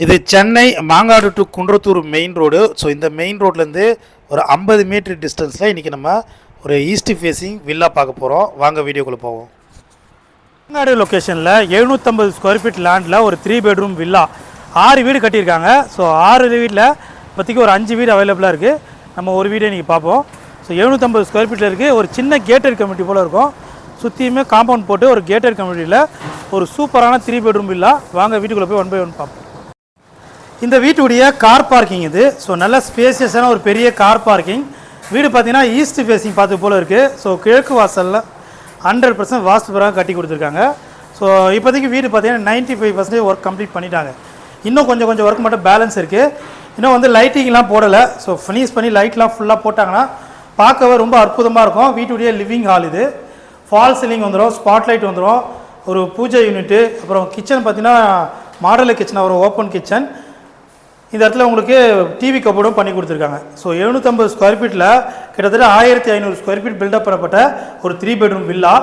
இது Chennai Mangadu to Kundrathur main road. So இந்த main ரோட்லேருந்து ஒரு 50 மீட்டர் டிஸ்டன்ஸில் இன்றைக்கி நம்ம ஒரு ஈஸ்ட் ஃபேஸிங் வில்லா பார்க்க போகிறோம். வாங்க வீடியோக்குள்ளே போவோம். மாங்காடு லொக்கேஷனில் 750 ஸ்கொயர் ஃபீட் லேண்டில் ஒரு 3 பெட்ரூம் வில்லா 6 வீடு கட்டியிருக்காங்க. ஸோ 6 வீட்டில் இப்போதைக்கு ஒரு 5 வீடு அவைலபிளாக இருக்குது. நம்ம ஒரு வீடே இன்றைக்கி பார்ப்போம். ஸோ 750 ஸ்கொயர் ஃபீட்டில் இருக்குது. ஒரு சின்ன கேட்டட் கம்யூனிட்டி போல் இருக்கும். சுற்றியுமே காம்பவுண்ட் போட்டு ஒரு கேட்டட் கம்யூனிட்டியில் ஒரு சூப்பரான 3 பெட்ரூம் வில்லா. வாங்க வீட்டுக்குள்ளே போய் 1 by 1 பார்ப்போம். இந்த வீட்டுடைய கார் பார்க்கிங் இது. ஸோ நல்ல ஸ்பேசியஸான ஒரு பெரிய கார் பார்க்கிங். வீடு பார்த்தீங்கன்னா ஈஸ்ட் ஃபேஸிங் பார்த்து போல் இருக்குது. ஸோ கிழக்கு வாசலில் 100% வாஸ்து பிரகாரம் கட்டி கொடுத்துருக்காங்க. ஸோ இப்போதைக்கு வீடு பார்த்தீங்கன்னா 95% ஒர்க் கம்ப்ளீட் பண்ணிட்டாங்க. இன்னும் கொஞ்சம் ஒர்க் மட்டும் பேலன்ஸ் இருக்குது. இன்னும் வந்து லைட்டிங்லாம் போடலை. ஸோ ஃபினிஷ் பண்ணி லைட்லாம் ஃபுல்லாக போட்டாங்கன்னா பார்க்கவே ரொம்ப அற்புதமாக இருக்கும். வீட்டுடைய லிவிங் ஹால் இது. ஃபால் சீலிங் வந்துடும், ஸ்பாட் லைட் வந்துடும், ஒரு பூஜை யூனிட்டு, அப்புறம் கிச்சன் பார்த்தீங்கன்னா மாடலர் கிச்சன், ஒரு ஓப்பன் கிச்சன். இந்த இடத்துல உங்களுக்கு டிவி கபோர்டும் பண்ணி கொடுத்துருக்காங்க. ஸோ 750 ஸ்கொயர் ஃபீட்டில் கிட்டத்தட்ட 1500 ஸ்கொயர் ஃபீட் பில்டப் பண்ணப்பட்ட ஒரு 3 பெட்ரூம் வில்லா.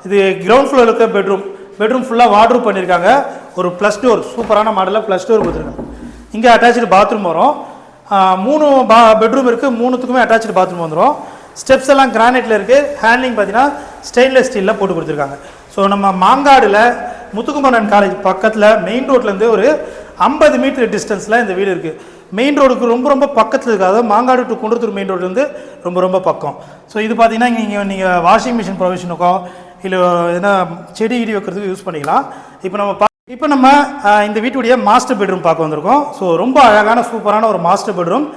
இது கிரவுண்ட் ஃப்ளோரில் இருக்க பெட்ரூம் ஃபுல்லாக வார்ட்ரூப் பண்ணியிருக்காங்க. ஒரு ப்ளஸ் டோர், சூப்பரான மாடலில் ப்ளஸ் டோர் கொடுத்துருக்காங்க. இங்கே அட்டாச்சு பாத்ரூம் வரும். 3 பெட்ரூம் இருக்குது. 3த்துக்குமே அட்டாச்சு பாத்ரூம் வந்துடும். ஸ்டெப்ஸ் எல்லாம் கிரானைட்டில் இருக்குது. ஹேண்ட்லிங் பார்த்தீங்கன்னா ஸ்டெயின்லெஸ் ஸ்டீலில் போட்டு கொடுத்துருக்காங்க. ஸோ நம்ம மாங்காடில் முத்துக்குமரன் காலேஜ் பக்கத்தில் மெயின் ரோட்லேருந்து ஒரு 50 மீட்டர் டிஸ்டன்ஸில் இந்த வீடு இருக்குது. மெயின் ரோடுக்கு ரொம்ப பக்கத்தில் இருக்காது. மாங்காடு டு குன்றத்தூர் மெயின் ரோட்லேருந்து ரொம்ப பக்கம். ஸோ இது பார்த்தீங்கன்னா நீங்கள் வாஷிங் மிஷின் ப்ரொவிஷனுக்கோ இல்லை எதனா செடி இடி வைக்கிறதுக்கு யூஸ் பண்ணிக்கலாம். இப்போ நம்ம இந்த வீட்டுடைய மாஸ்டர் பெட்ரூம் பார்க்க வந்திருக்கோம். ஸோ ரொம்ப அழகான சூப்பரான ஒரு மாஸ்டர் பெட்ரூம்.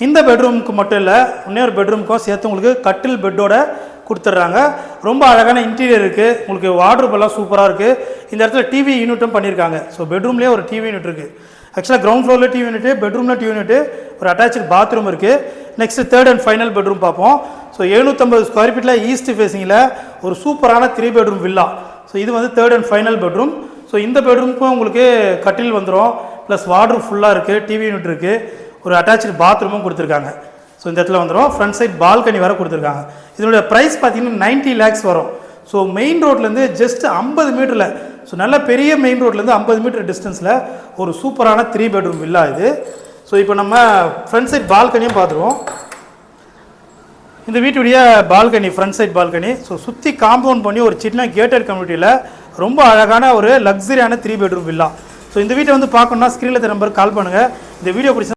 இந்த பெட்ரூமுக்கு மட்டும் இல்லை, இன்னொரு பெட்ரூமுக்கும் சேர்த்து உங்களுக்கு கட்டில் பெட்டோட கொடுத்துட்றாங்க. ரொம்ப அழகான இன்டீரியர் இருக்குது. உங்களுக்கு வார்ட்ரோப் எல்லாம் சூப்பராக இருக்குது. இந்த இடத்துல டிவி யூனிட்டும் பண்ணியிருக்காங்க. ஸோ பெட்ரூம்லேயே ஒரு டிவி யூனிட் இருக்குது. ஆக்சுவலாக கிரவுண்ட் ஃப்ளோரில் டிவி யூனிட்டு, பெட்ரூமில் டிவி யூனிட்டு, ஒரு அட்டாச்சு பாத்ரூம் இருக்குது. Next third and final bedroom பார்ப்போம். ஸோ 750 ஸ்கொயர் ஃபீட்டில் ஈஸ்ட் ஃபேஸிங்கில் ஒரு சூப்பரான 3 பெட்ரூம் வில்லா. ஸோ இது வந்து third and final bedroom. So இந்த பெட்ரூமுக்கும் உங்களுக்கு கட்டில் வந்துடும், ப்ளஸ் வார்ட்ரூப் ஃபுல்லாக இருக்குது, டிவி யூனிட் இருக்குது, ஒரு அட்டாச்சு பாத்ரூமும் கொடுத்துருக்காங்க. ஸோ இந்த இடத்துல வந்துடும். ஃப்ரண்ட் சைட் பால்கனி வர கொடுத்துருக்காங்க. இதனுடைய ப்ரைஸ் பார்த்தீங்கன்னா 90 lakhs வரும். ஸோ மெயின் ரோட்லேருந்து ஜஸ்ட் 50 மீட்டரில், ஸோ நல்ல பெரிய மெயின் ரோட்லேருந்து 50 மீட்டர் டிஸ்டன்ஸில் ஒரு சூப்பரான 3 பெட்ரூம் வில்லா இது. ஸோ இப்போ நம்ம ஃப்ரண்ட் சைட் பால்கனியும் பார்த்துருவோம். இந்த வீட்டுடைய balcony, front side balcony. So சுற்றி காம்பவுண்ட் பண்ணி ஒரு சின்ன கேட்டட் கம்யூனிட்டியில் ரொம்ப அழகான ஒரு லக்ஸரியான 3 பெட்ரூம் வில்லா. ஸோ இந்த வீட்டை வந்து பார்க்கணுன்னா ஸ்க்ரீனில் நம்பருக்கு கால் பண்ணுங்கள். இந்த வீடியோ பிடிச்சா